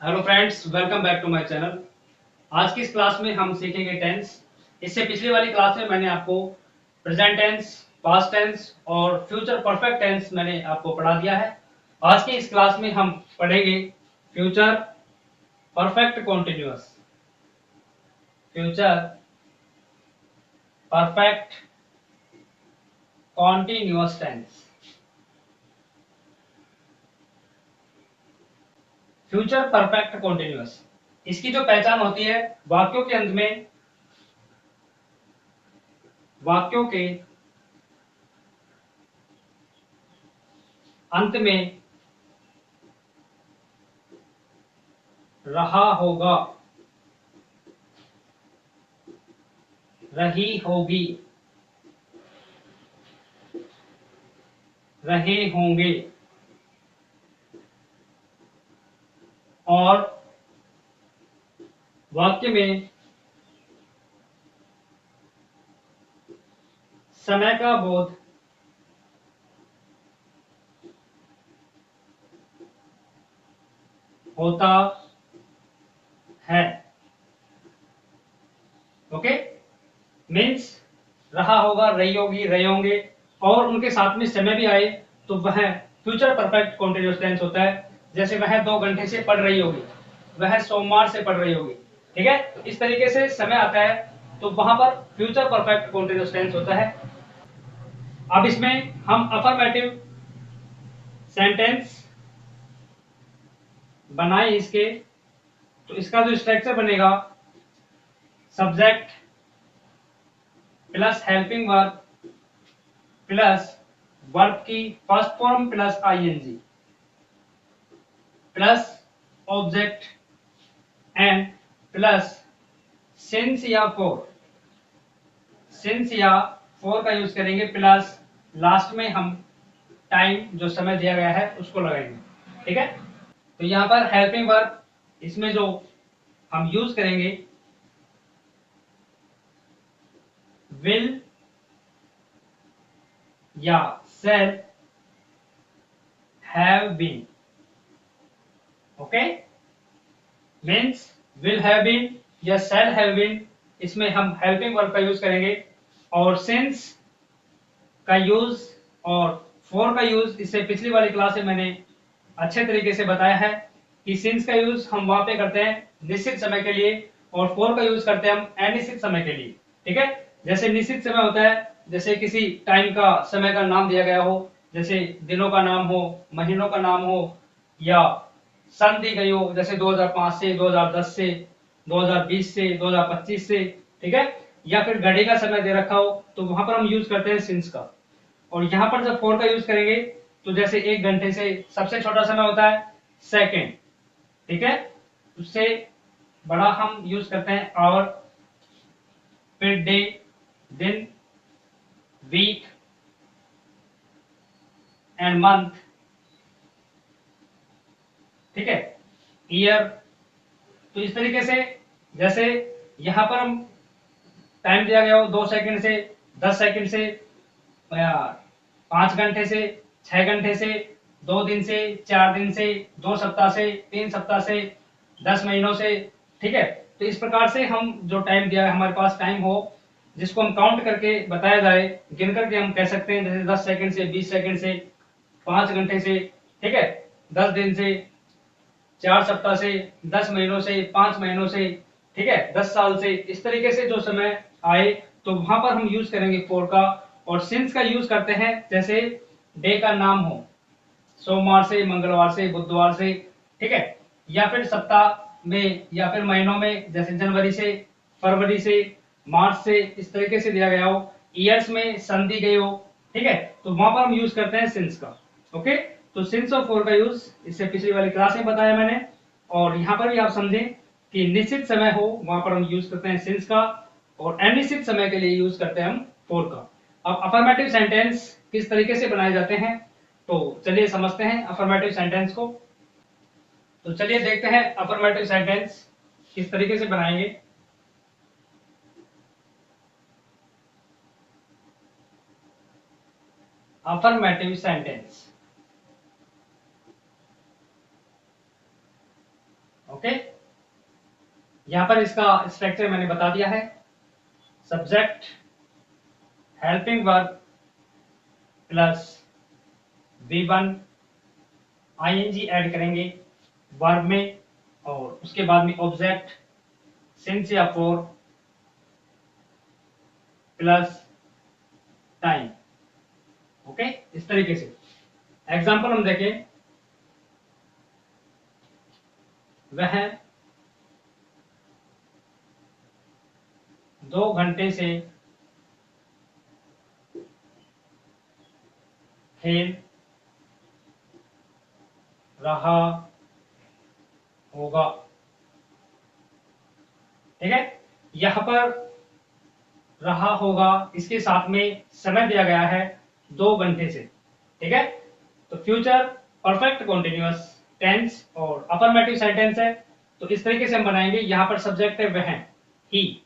Hello friends, welcome back to my channel. आज की इस क्लास में हम सीखेंगे टेंस। इससे पिछली वाली क्लास में मैंने आपको प्रेजेंट टेंस, पास्ट टेंस और फ्यूचर परफेक्ट टेंस मैंने आपको पढ़ा दिया है। आज की इस क्लास में हम पढ़ेंगे future perfect continuous. Future perfect continuous tense. Future perfect continuous, इसकी जो पहचान होती है, वाक्यों के अंत में, वाक्यों के अंत में रहा होगा, रही होगी, रहे होंगे और वाक्य में समय का बोध होता है। ओके, मीन्स रहा होगा, रही होगी, रहे होंगे और उनके साथ में समय भी आए तो वह फ्यूचर परफेक्ट कॉन्टिन्यूअस टेंस होता है। जैसे वह 2 घंटे से पढ़ रही होगी, वह सोमवार से पढ़ रही होगी। ठीक है, इस तरीके से समय आता है तो वहां पर फ्यूचर परफेक्ट कॉन्टिन्यूअस टेंस होता है। अब इसमें हम अफर्मेटिव सेंटेंस बनाए इसके, तो इसका जो स्ट्रक्चर बनेगा, subject plus helping verb plus verb की first form plus ING plus object and plus since या फॉर। सिंस या फॉर का यूज करेंगे, प्लस लास्ट में हम टाइम जो समय दिया गया है उसको लगाएंगे। ठीक है, तो यहां पर हेल्पिंग वर्ब, इसमें जो हम यूज करेंगे विल या shall have been। Okay, means will have been या shall have been, इसमें हम हेल्पिंग वर्ब का यूज करेंगे और सिंस का यूज और फॉर का यूज इससे पिछली वाली क्लास में मैंने अच्छे तरीके से बताया है कि सिंस का यूज हम वहां पे करते हैं निश्चित समय के लिए और फॉर का यूज करते हैं हम अनिश्चित समय के लिए। ठीक है, जैसे निश्चित समय होता है, जैसे किसी टाइम का, समय का नाम दिया गया हो, जैसे दिनों का नाम हो, महीनों का नाम हो, या सन दी गई हो, जैसे 2005 से, 2010 से, 2020 से, 2025 से। ठीक है, या फिर घड़ी का समय दे रखा हो तो वहां पर हम यूज करते हैं सिंस का। और यहां पर जब फॉर का यूज करेंगे तो जैसे 1 घंटे से सबसे छोटा समय होता है सेकेंड। ठीक है, उससे बड़ा हम यूज करते हैं आवर, फिर डे, दिन, वीक एंड मंथ। ठीक है, ईयर। तो इस तरीके से, जैसे यहां पर हम टाइम दिया गया हो 2 सेकंड से, 10 सेकंड से, 5 घंटे से, 6 घंटे से, 2 दिन से, 4 दिन से, 2 सप्ताह से, 3 सप्ताह से, 10 महीनों से। ठीक है, तो इस प्रकार से हम जो टाइम दिया है, हमारे पास टाइम हो जिसको हम काउंट करके बताया जाए, गिन करके हम कह सकते हैं, जैसे 10 सेकंड से, 20 सेकंड से, 5 घंटे से। ठीक है, 10 दिन से, 4 सप्ताह से, 10 महीनों से, 5 महीनों से। ठीक है, 10 साल से। इस तरीके से जो समय आए तो वहां पर हम यूज करेंगे फॉर का। और सिंस का यूज करते हैं जैसे डे का नाम हो, सोमवार से, मंगलवार से, बुधवार से। ठीक है, या फिर सप्ताह में या फिर महीनों में, जैसे जनवरी से, फरवरी से, मार्च से, इस तरीके से दिया गया हो। ईयर्स में सन दी गई हो। ठीक है, तो वहां पर हम यूज करते हैं सिंस का। ओके, तो सिंस और फॉर का यूज इससे पिछली वाली क्लास में बताया मैंने। और यहां पर भी आप समझें कि निश्चित समय हो वहां पर हम यूज करते हैं सिंस का और अनिश्चित समय के लिए यूज करते हैं हम फॉर का। अब अफर्मेटिव सेंटेंस किस तरीके से बनाए जाते हैं, तो चलिए समझते हैं अफर्मेटिव सेंटेंस को। तो चलिए देखते हैं अफर्मेटिव सेंटेंस किस तरीके से बनाएंगे। Affirmative sentence. ओके, यहां पर इसका स्ट्रक्चर मैंने बता दिया है। Subject, helping verb plus V1 ING add करेंगे वर्ब में, और उसके बाद में ऑब्जेक्ट सिंस या फॉर प्लस टाइम। ओके, इस तरीके से एग्जांपल हम देखें। वह 2 घंटे से खेल रहा होगा। ठीक है, यहां पर रहा होगा, इसके साथ में समय दिया गया है 2 घंटे से। ठीक है, तो फ्यूचर परफेक्ट कॉन्टिन्यूअस टेंस और अफर्मेटिव सेंटेंस है, तो इस तरीके से हम बनाएंगे। यहां पर सब्जेक्ट है वह, ही।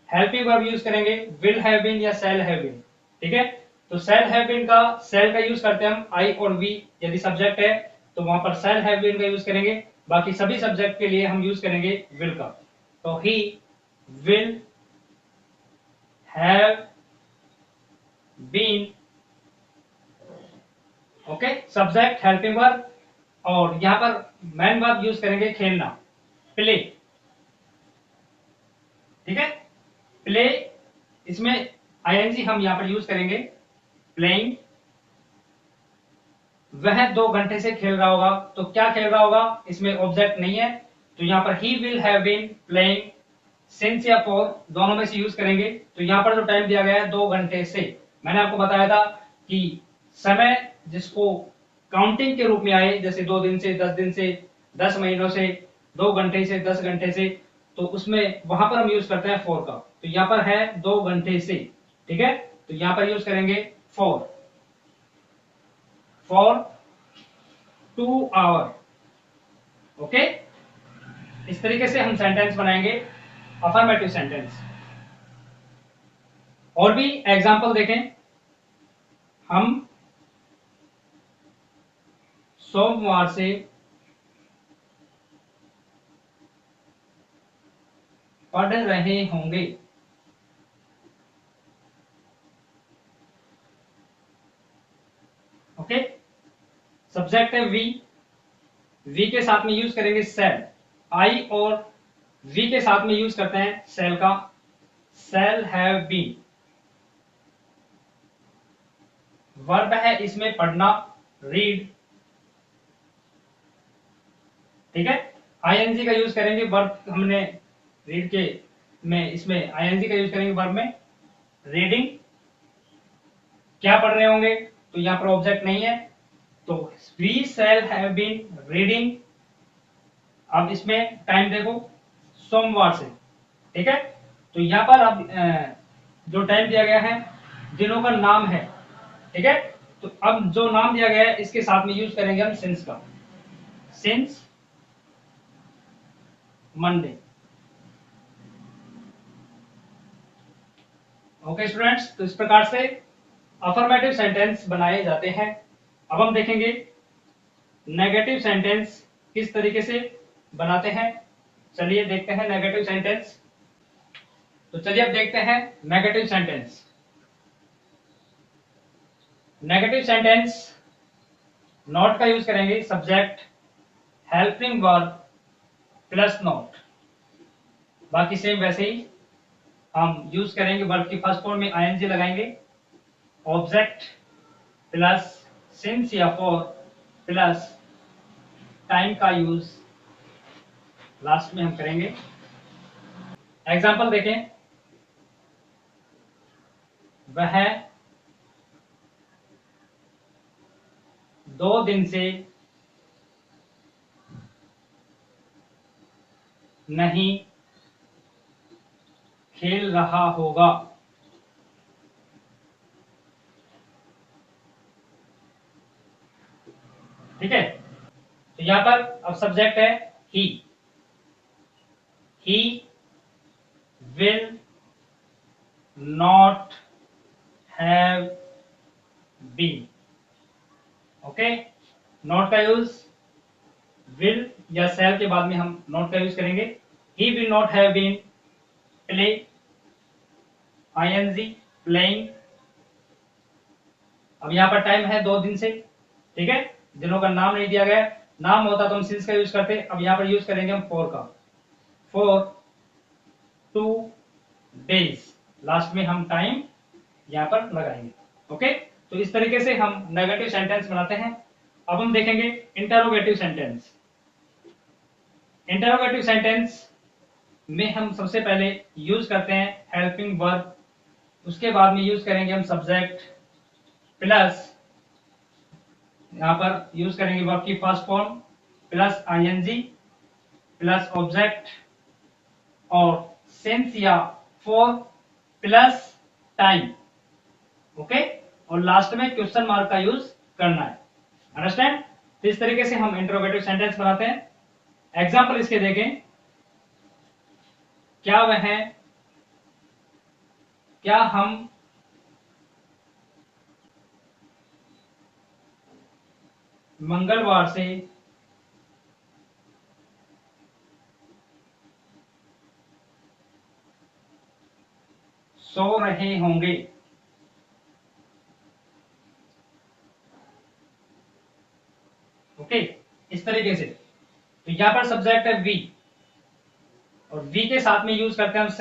हेल्पिंग वर्ब यूज करेंगे विल हैव बीन या शैल हैव बीन। ठीक है, तो शैल हैव बीन का शैल का यूज करते हैं हम आई और वी, यदि सब्जेक्ट है तो वहां पर शैल हैव बीन का यूज करेंगे। बाकी सभी सब्जेक्ट के लिए हम यूज करेंगे विल का। तो he will have been, okay, subject helping verb, और यहां पर मेन वर्ब यूज करेंगे खेलना, प्ले। ठीक है, प्ले, इसमें आईएनजी हम यहां पर यूज करेंगे प्लेइंग। वह 2 घंटे से खेल रहा होगा, तो क्या खेल रहा होगा, इसमें ऑब्जेक्ट नहीं है, तो यहां पर he will have been playing since या फॉर दोनों में से यूज करेंगे। तो यहां पर जो टाइम दिया गया है 2 घंटे से, मैंने आपको बताया था कि समय जिसको काउंटिंग के रूप में आए, जैसे 2 दिन से, 10 दिन से, 10 महीनों से, 2 घंटे से, 10 घंटे से, तो उसमें वहां पर हम यूज करते हैं फॉर का। तो यहां पर है 2 घंटे से। ठीक है, तो यहां पर यूज करेंगे फॉर, फॉर 2 आवर। ओके, इस तरीके से हम सेंटेंस बनाएंगे, अफर्मेटिव सेंटेंस। और भी एग्जांपल देखें। हम सोमवार से पढ़ रहे होंगे। ओके, सब्जेक्ट है वी, वी के साथ में यूज करेंगे सेल। आई और वी के साथ में यूज करते हैं सेल का, सेल हैव बीन। वर्ब है इसमें पढ़ना, रीड। ठीक है, आईएनजी का यूज करेंगे वर्ब, हमने रीड के में इसमें आईएनजी का यूज करेंगे वर्ब में, रीडिंग। क्या पढ़ रहे होंगे, तो यहां पर ऑब्जेक्ट नहीं है, तो we shall have been reading. अब इसमें टाइम देखो, सोमवार से। ठीक है, तो यहां पर अब जो टाइम दिया गया है दिनों का नाम है। ठीक है, तो अब जो नाम दिया गया है इसके साथ में यूज करेंगे हम सिंस का, सिंस मंडे। ओके स्टूडेंट्स, तो इस प्रकार से अफर्मेटिव सेंटेंस बनाए जाते हैं। अब हम देखेंगे नेगेटिव सेंटेंस किस तरीके से बनाते हैं। चलिए देखते हैं नेगेटिव सेंटेंस। तो चलिए अब देखते हैं negative sentence. Negative sentence not का यूज करेंगे, subject helping verb plus not. बाकी सेम वैसे ही हम यूज करेंगे, वर्ब की फर्स्ट फॉर्म में आईएनजी लगाएंगे, ऑब्जेक्ट प्लस सिंस या फॉर प्लस टाइम का यूज लास्ट में हम करेंगे। एग्जांपल देखें। वह 2 दिन से नहीं खेल रहा होगा। ठीक है, तो यहां पर अब सब्जेक्ट है he will not have been. Okay, not का यूज विल या शैल के बाद में हम नॉट का यूज करेंगे। He will not have been play, ING playing. अब यहाँ पर टाइम है 2 दिन से, ठीक है, दिनों का नाम नहीं दिया गया है। नाम होता तो हम सिंस का यूज करते, अब यहाँ पर यूज करेंगे हम फॉर का, फॉर 2 days, लास्ट में हम टाइम यहाँ पर लगाएंगे। ओके, तो इस तरीके से हम नेगेटिव सेंटेंस बनाते हैं। अब हम देखेंगे इंटरोगेटिव सेंटेंस। इंटरोगेटिव सेंटेंस में हम सबसे पहले यूज करते हैं हेल्पिंग वर्ब, उसके बाद में यूज करेंगे हम सब्जेक्ट प्लस यहां पर यूज करेंगे वर्ब की first form plus ING plus object और सिंस या फॉर प्लस टाइम। ओके, और लास्ट में क्वेश्चन मार्क का यूज करना है। अंडरस्टैंड? तो इस तरीके से हम इंटरोगेटिव सेंटेंस बनाते हैं। एग्जाम्पल इसके देखें, क्या हम मंगलवार से सो रहे होंगे? ओके, इस तरीके से। तो यहां पर सब्जेक्ट है वी और वी के साथ में यूज करते हैं हम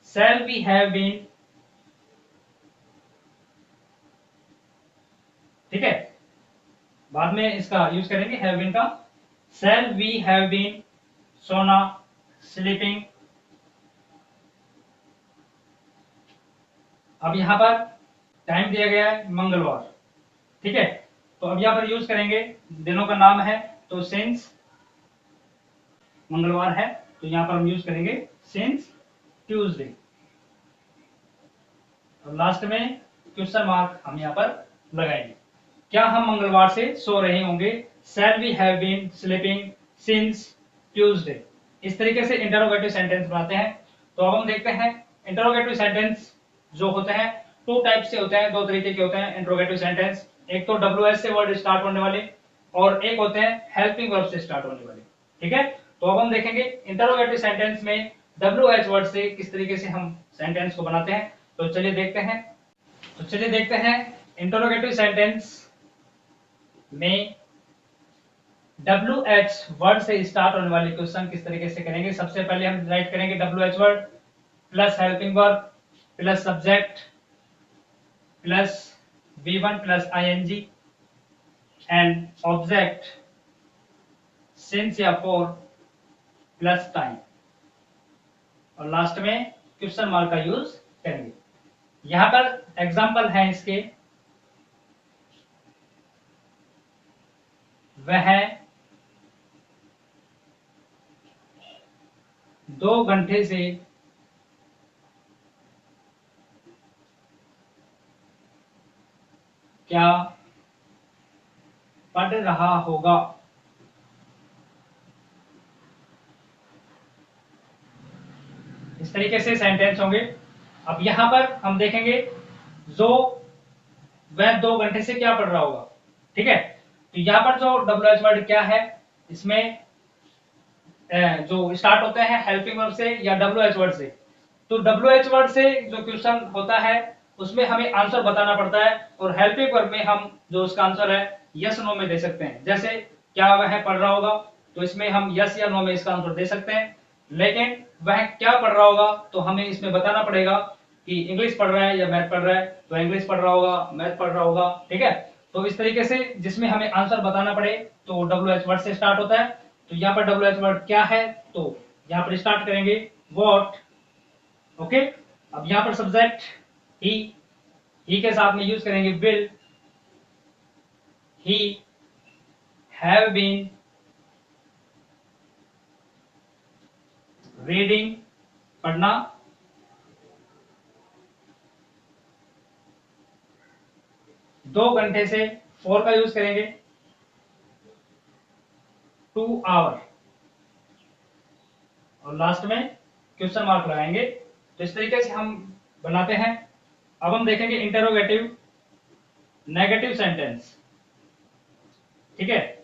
शैल वी हैव बीन, ठीक है, बाद में इसका यूज करेंगे हैव बीन का। शैल वी हैव बीन सोना स्लीपिंग। अब यहां पर टाइम दिया गया है मंगलवार, ठीक है, तो अब यहां पर यूज करेंगे, दिनों का नाम है तो सिंस मंगलवार है तो यहां पर हम यूज करेंगे सिंस ट्यूसडे और लास्ट में क्वेश्चन मार्क हम यहां पर लगाएंगे। क्या हम मंगलवार से सो रहे होंगे? Shall we have been sleeping since Tuesday. इस तरीके से इंटरोगेटिव सेंटेंस बनाते हैं। तो अब हम देखते हैं इंटरोगेटिव सेंटेंस जो होते हैं 2 टाइप से होते हैं, 2 तरीके के होते हैं इंटरोगेटिव सेंटेंस। एक तो WH से वर्ड स्टार्ट होने वाले और एक होते हैं हेल्पिंग वर्ब से स्टार्ट होने वाले, ठीक है। तो अब हम देखेंगे इंटरोगेटिव सेंटेंस में WH वर्ड से किस तरीके से हम सेंटेंस को बनाते हैं। तो चलिए देखते हैं इंटरोगेटिव सेंटेंस में WH वर्ड से स्टार्ट होने वाले क्वेश्चन किस तरीके से करेंगे। सबसे पहले हम राइट करेंगे WH word plus helping verb plus subject plus V1 plus ING and object since या फॉर प्लस टाइम और लास्ट में क्वेश्चन मार्क का यूज करेंगे। यहां पर एग्जांपल है इसके, वह 2 घंटे से क्या पढ़ रहा होगा? इस तरीके से सेंटेंस होंगे। अब यहां पर हम देखेंगे जो वह 2 घंटे से क्या पढ़ रहा होगा, ठीक है। तो यहां पर जो WH वर्ड क्या है, इसमें जो स्टार्ट होते हैं हेल्पिंग वर्ब से या WH वर्ड से। तो WH वर्ड से जो क्वेश्चन होता है उसमें हमें आंसर बताना पड़ता है और हेल्पिंग वर्ब में हम जो उसका आंसर है यस नो में दे सकते हैं। जैसे क्या वह पढ़ रहा होगा, तो इसमें हम यस या नो में इसका आंसर दे सकते हैं। लेकिन वह क्या पढ़ रहा होगा तो हमें इसमें बताना पड़ेगा कि इंग्लिश पढ़ रहा है या मैथ पढ़ रहा है, तो इंग्लिश पढ़ रहा होगा, मैथ पढ़ रहा होगा, ठीक है। तो इस तरीके से जिसमें हमें आंसर बताना पड़े तो WH वर्ड से स्टार्ट होता है। तो यहाँ पर WH वर्ड क्या है, तो यहाँ पर स्टार्ट करेंगे व्हाट। ओके, अब यहाँ पर सब्जेक्ट ही के साथ में यूज करेंगे will, he have been reading पढ़ना, दो घंटे से फॉर का यूज करेंगे 2 आवर और लास्ट में क्वेश्चन मार्क लगाएंगे। तो इस तरीके से हम बनाते हैं। अब हम देखेंगे इंटरोगेटिव नेगेटिव सेंटेंस, ठीक है।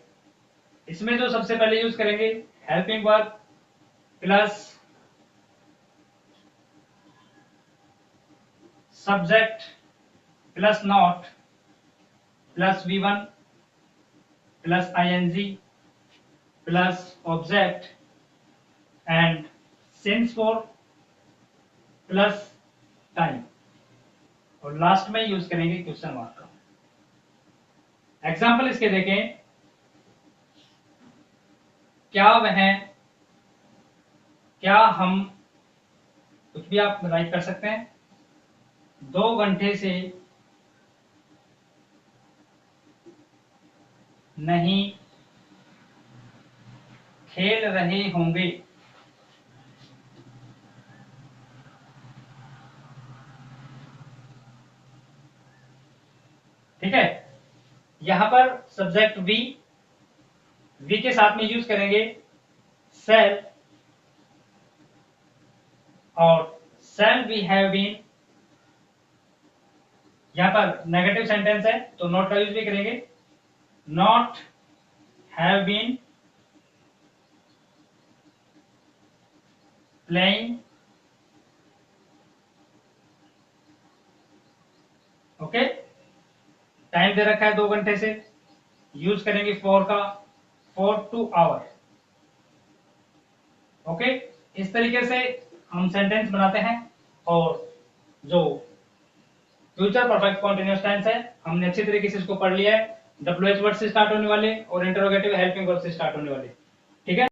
इसमें जो सबसे पहले यूज करेंगे helping verb plus subject plus not plus V1 plus ing plus object and since for plus time, और लास्ट में यूज करेंगे क्वेश्चन मार्क का। एग्जाम्पल इसके देखें, क्या हम, कुछ भी आप राइट कर सकते हैं, 2 घंटे से नहीं खेल रहे होंगे। ठीक है, यहां पर सब्जेक्ट वी के साथ में यूज करेंगे सेल, और सेल वी हैव बीन, यहां पर नेगेटिव सेंटेंस है तो नॉट का यूज भी करेंगे, not have been playing. Okay, time दे रखा है 2 घंटे से, यूज करेंगे फॉर का, फॉर 2 आवर। ओके, इस तरीके से हम सेंटेंस बनाते हैं, और जो फ्यूचर परफेक्ट कॉन्टिन्यूअस टेंस है हमने अच्छी तरीके से इसको पढ़ लिया है। WH वर्ड से स्टार्ट होने वाले और इंटरोगेटिव हेल्पिंग वर्ब से स्टार्ट होने वाले। ठीक है।